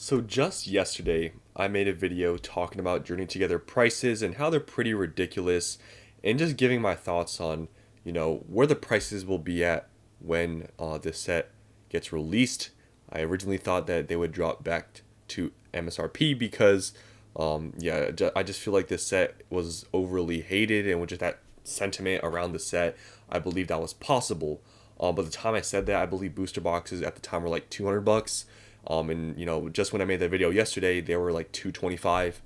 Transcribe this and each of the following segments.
So just yesterday, I made a video talking about Journey Together prices and how they're pretty ridiculous, and just giving my thoughts on, where the prices will be at when this set gets released. I originally thought that they would drop back to MSRP because, I just feel like this set was overly hated, and with just that sentiment around the set, I believe that was possible. But the time I said that, I believe booster boxes at the time were like $200. And just when I made that video yesterday, they were like 225.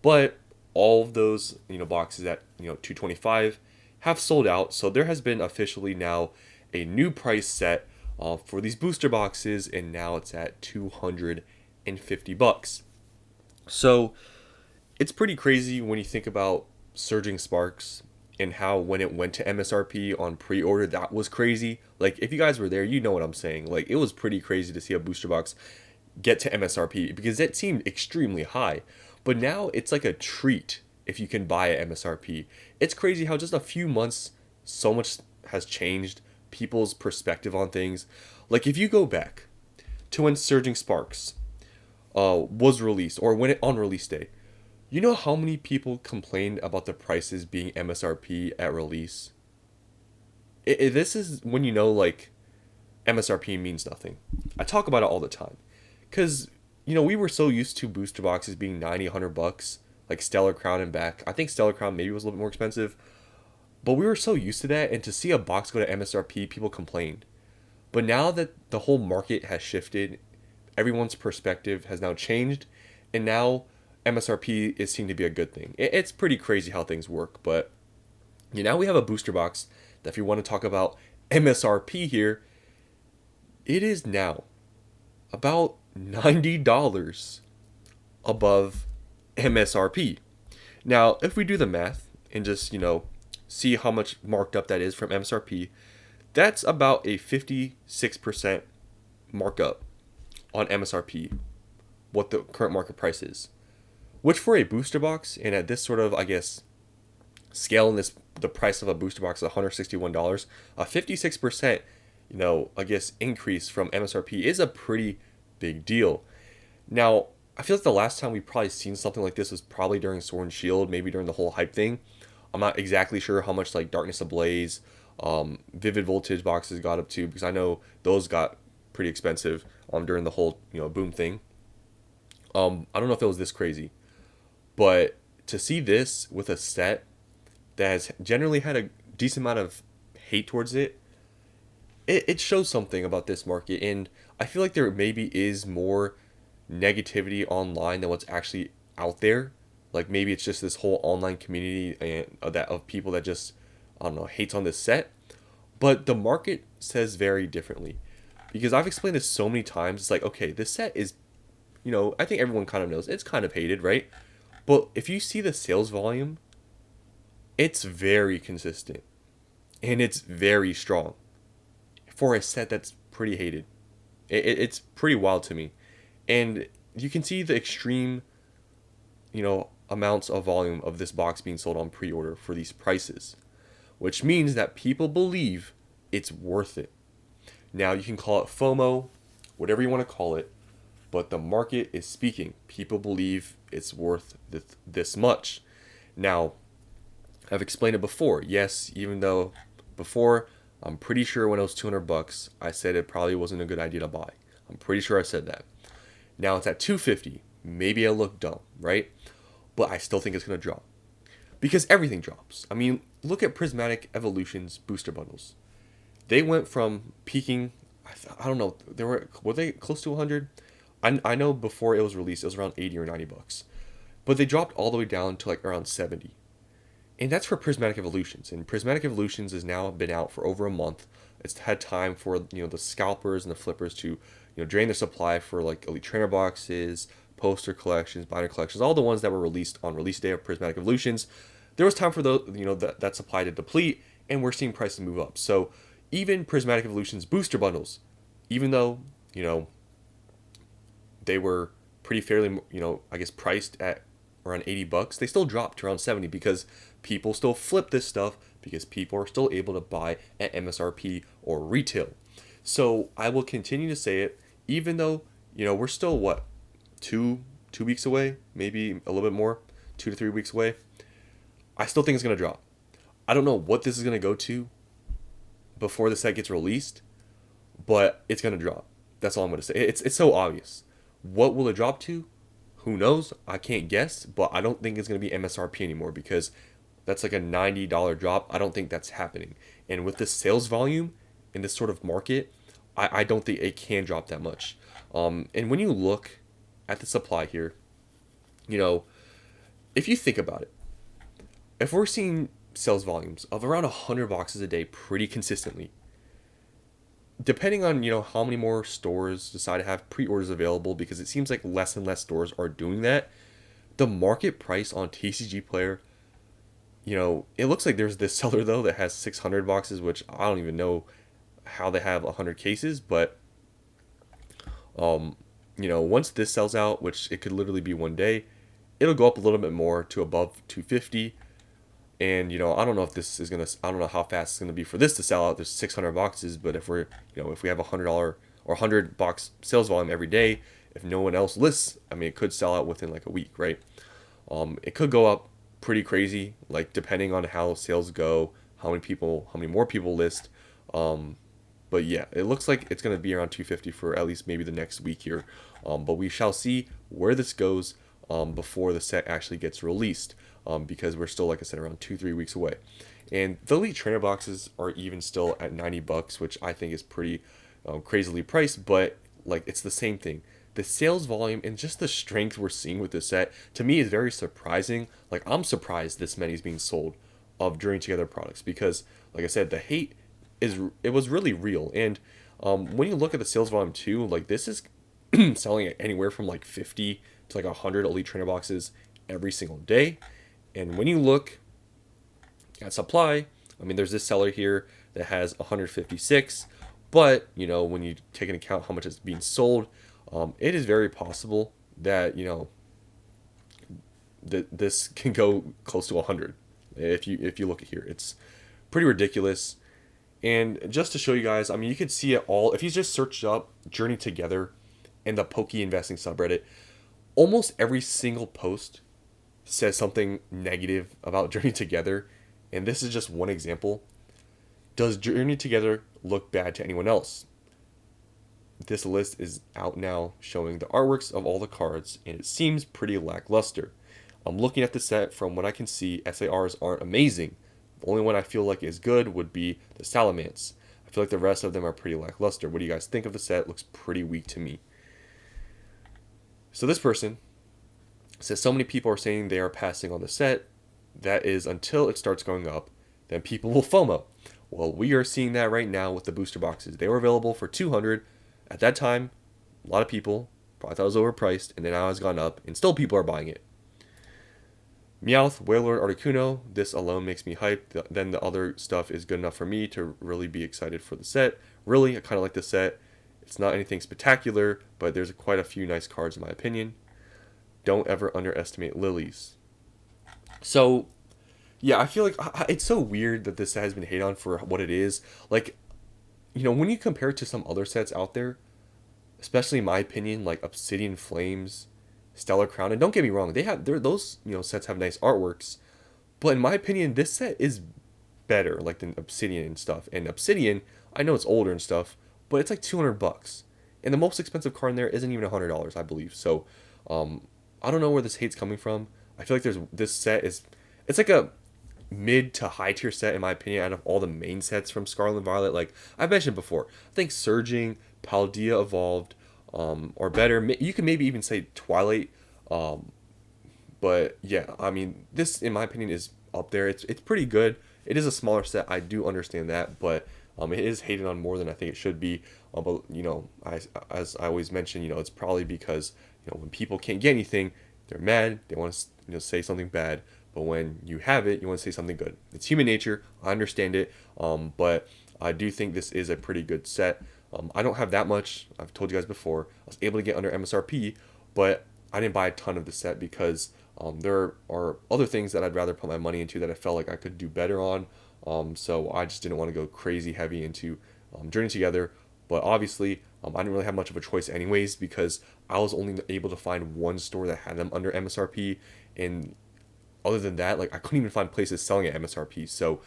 But all of those, boxes at, 225 have sold out. So there has been officially now a new price set for these booster boxes, and now it's at $250. So it's pretty crazy when you think about Surging Sparks and how when it went to MSRP on pre-order, that was crazy. Like, if you guys were there, you know what I'm saying. Like, it was pretty crazy to see a booster box get to MSRP because it seemed extremely high. But now it's like a treat if you can buy at MSRP. It's crazy how just a few months so much has changed people's perspective on things. Like, if you go back to when Surging Sparks was released, or when it on release day, you know how many people complained about the prices being MSRP at release? This is when like MSRP means nothing. I talk about it all the time. Because, we were so used to booster boxes being 90, $100, like Stellar Crown and back. I think Stellar Crown maybe was a little bit more expensive. But we were so used to that, and to see a box go to MSRP, people complained. But now that the whole market has shifted, everyone's perspective has now changed, and now MSRP is seen to be a good thing. It's pretty crazy how things work, but now we have a booster box that, if you want to talk about MSRP here, it is now about $90 above MSRP. Now, if we do the math and just, see how much marked up that is from MSRP, that's about a 56% markup on MSRP, what the current market price is. Which, for a booster box, and at this sort of, I guess, scale in this, the price of a booster box is $161, a 56%, I guess, increase from MSRP is a pretty big deal. Now, I feel like the last time we probably seen something like this was probably during Sword and Shield, maybe during the whole hype thing. I'm not exactly sure how much like Darkness Ablaze, Vivid Voltage boxes got up to, because I know those got pretty expensive during the whole boom thing. I don't know if it was this crazy, but to see this with a set that has generally had a decent amount of hate towards it shows something about this market. And I feel like there maybe is more negativity online than what's actually out there. Like, maybe it's just this whole online community and that of people that just, I don't know, hates on this set. But the market says very differently, because I've explained this so many times. It's like, okay, this set is, I think everyone kind of knows it's kind of hated, right? But if you see the sales volume, it's very consistent and it's very strong for a set that's pretty hated. It's pretty wild to me. And you can see the extreme, amounts of volume of this box being sold on pre-order for these prices, which means that people believe it's worth it. Now, you can call it FOMO, whatever you want to call it, but the market is speaking. People believe it's worth this much. Now, I've explained it before. Yes, even though before, I'm pretty sure when it was $200, I said it probably wasn't a good idea to buy. I'm pretty sure I said that. Now it's at $250. Maybe I look dumb, right? But I still think it's going to drop, because everything drops. I mean, look at Prismatic Evolution's booster bundles. They went from peaking, I don't know, were they close to 100? I know before it was released, it was around 80 or $90. But they dropped all the way down to like around 70. And that's for Prismatic Evolutions. And Prismatic Evolutions has now been out for over a month. It's had time for the scalpers and the flippers to drain their supply for like Elite Trainer boxes, poster collections, binder collections, all the ones that were released on release day of Prismatic Evolutions. There was time for those that supply to deplete, and we're seeing prices move up. So even Prismatic Evolutions booster bundles, even though they were pretty fairly I guess priced at around $80, they still dropped to around 70, because people still flip this stuff, because people are still able to buy at MSRP or retail. So I will continue to say it, even though we're still two weeks away, maybe a little bit more, 2 to 3 weeks away. I still think it's gonna drop. I don't know what this is gonna go to before the set gets released, but it's gonna drop. That's all I'm gonna say. It's so obvious. What will it drop to? Who knows? I can't guess, but I don't think it's gonna be MSRP anymore because that's like a $90 drop. I don't think that's happening. And with this sales volume in this sort of market, I don't think it can drop that much. And when you look at the supply here, you know, if you think about it, if we're seeing sales volumes of around 100 boxes a day pretty consistently, depending on how many more stores decide to have pre-orders available, because it seems like less and less stores are doing that, the market price on TCG Player, it looks like there's this seller though that has 600 boxes, which I don't even know how they have 100 cases, but once this sells out, which it could literally be one day, it'll go up a little bit more to above 250. And I don't know if this is gonna, I don't know how fast it's gonna be for this to sell out. There's 600 boxes, but if if we have $100 or 100 box sales volume every day, if no one else lists, I mean, it could sell out within like a week, right? It could go up pretty crazy, like depending on how sales go, how many more people list. But yeah, it looks like it's gonna be around 250 for at least maybe the next week here. But we shall see where this goes before the set actually gets released. Because we're still, like I said, around 2-3 weeks away. And the Elite Trainer boxes are even still at $90, which I think is pretty crazily priced, but like it's the same thing. The sales volume and just the strength we're seeing with this set, to me, is very surprising. Like, I'm surprised this many is being sold of Journey Together products because, like I said, the hate it was really real. And when you look at the sales volume too, like this is selling at anywhere from like 50 to like 100 Elite Trainer boxes every single day. And when you look at supply, I mean, there's this seller here that has 156, but when you take into account how much is being sold, it is very possible that that this can go close to 100. If you look at here, it's pretty ridiculous. And just to show you guys, I mean, you can see it all if you just search up Journey Together in the Poke Investing subreddit. Almost every single post says something negative about Journey Together, and this is just one example. Does Journey Together look bad to anyone else? This list is out now showing the artworks of all the cards, and it seems pretty lackluster. I'm looking at the set. From what I can see, SARs aren't amazing. The only one I feel like is good would be the Salamence. I feel like the rest of them are pretty lackluster. What do you guys think of the set? It looks pretty weak to me. So this person says so many people are saying they are passing on the set. That is until it starts going up, then people will FOMO. Well, we are seeing that right now with the booster boxes. They were available for 200 at that time. A lot of people probably thought it was overpriced, and then now it's gone up, and still people are buying it. Meowth, Wailord, Articuno. This alone makes me hype. Then the other stuff is good enough for me to really be excited for the set. Really, I kind of like the set. It's not anything spectacular, but there's quite a few nice cards in my opinion. Don't ever underestimate lilies. So, yeah, I feel like it's so weird that this set has been hated on for what it is. Like, when you compare it to some other sets out there, especially in my opinion, like Obsidian Flames, Stellar Crown, and don't get me wrong, those sets have nice artworks, but in my opinion, this set is better like than Obsidian and stuff. And Obsidian, I know it's older and stuff, but it's like $200, and the most expensive card in there isn't even $100, I believe. So, I don't know where this hate's coming from. I feel like this set it's like a mid to high tier set in my opinion out of all the main sets from Scarlet and Violet. Like I've mentioned before, I think Surging, Paldea Evolved, or better. You can maybe even say Twilight. But yeah, I mean, this in my opinion is up there. It's pretty good. It is a smaller set. I do understand that, but it is hated on more than I think it should be. But as I always mention, it's probably because when people can't get anything, they're mad. They want to say something bad. But when you have it, you want to say something good. It's human nature. I understand it. But I do think this is a pretty good set. I don't have that much. I've told you guys before. I was able to get under MSRP, but I didn't buy a ton of the set because there are other things that I'd rather put my money into that I felt like I could do better on. So I just didn't want to go crazy heavy into Journey Together. But obviously, I didn't really have much of a choice anyways because I was only able to find one store that had them under MSRP, and other than that, like I couldn't even find places selling at MSRP. So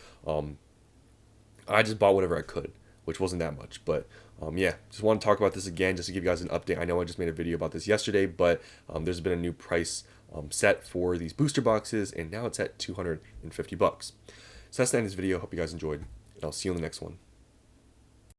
I just bought whatever I could, which wasn't that much. But yeah, just want to talk about this again just to give you guys an update. I know I just made a video about this yesterday, but there's been a new price set for these booster boxes, and now it's at $250. So that's the end of this video. Hope you guys enjoyed, and I'll see you in the next one.